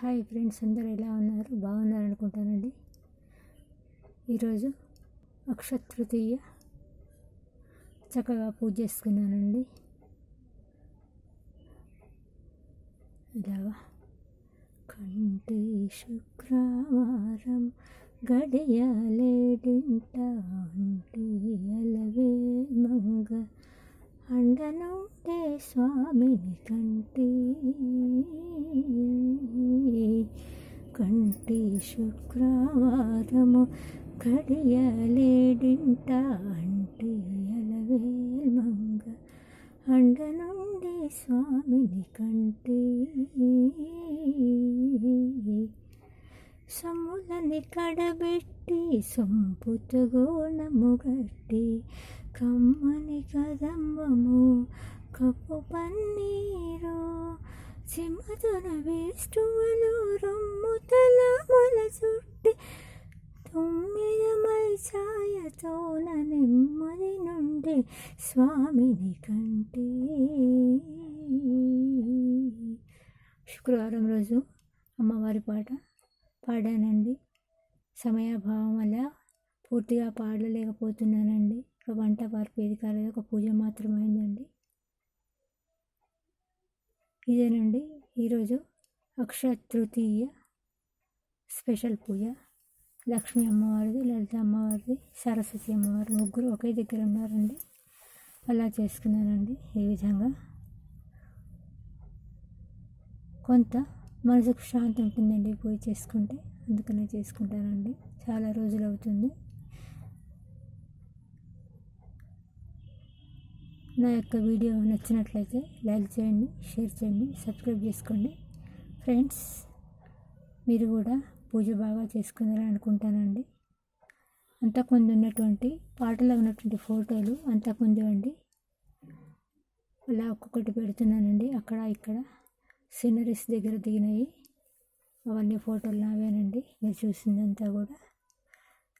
Hi friends, అందరూ ఎలా ఉన్నారు? బాగున్నారు అనుకుంటానండి. ఈరోజు అక్షయ తృతీయ చక్కగా పూజ చేసుకున్నానండి. ఇలాగా కంటి శుక్రవారం గడియలేడింట అంటి అలవే మంగ అండనుండే స్వామిని కంటి శుక్రవారము గడియలేడింట అంటి అలవే మంగ అండనుండే స్వామిని కంటి సమ్ములని కడబెట్టి సంపుతగోణము గట్టి కమ్మని కదంబము కప్పు పన్నీరు సింహతున విష్ణువులు రొమ్ము తలముల చుట్టి తొమ్మిదమై ఛాయతోన నెమ్మది నుండి స్వామిని కంటి. శుక్రవారం రోజు అమ్మవారి పాట పాడానండి. సమయాభావం వల్ల పూర్తిగా పాడలేకపోతున్నానండి. ఒక వంట పార్పేది కాలేదు, ఒక పూజ మాత్రమైందండి. ఇదేనండి ఈరోజు అక్షయ తృతీయ స్పెషల్ పూజ. లక్ష్మీ అమ్మవారిది, లలిత అమ్మవారిది, సరస్వతి అమ్మవారి ముగ్గురు ఒకే దగ్గర ఉన్నారండి. అలా చేసుకున్నానండి. ఈ విధంగా కొంత మనసుకు శాంతి ఉంటుందండి పూజ చేసుకుంటే, అందుకనే చేసుకుంటానండి. చాలా రోజులు అవుతుంది. నా యొక్క వీడియో నచ్చినట్లయితే లైక్ చేయండి, షేర్ చేయండి, సబ్స్క్రైబ్ చేసుకోండి. ఫ్రెండ్స్, మీరు కూడా పూజ బాగా చేసుకున్నారని అనుకుంటానండి. అంతకుముందు ఉన్నటువంటి పాటలో ఉన్నటువంటి ఫోటోలు అంతకుముందు అండి. అలా ఒక్కొక్కటి పెడుతున్నానండి. అక్కడ ఇక్కడ సీనరీస్ దగ్గర దిగినాయి అవన్నీ ఫోటోలు నావేనండి. మీరు చూసిందంతా కూడా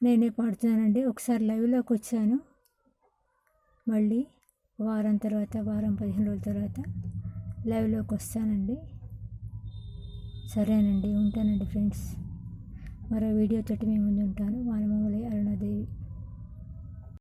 నేనే పాడుతున్నానండి. ఒకసారి లైవ్లోకి వచ్చాను, మళ్ళీ వారం తర్వాత, వారం 15 రోజుల తర్వాత లైవ్లోకి వస్తానండి. సరేనండి, ఉంటానండి ఫ్రెండ్స్. మరో వీడియోతోటి మీ ముందు ఉంటాను. వానమామలై అరుణాదేవి.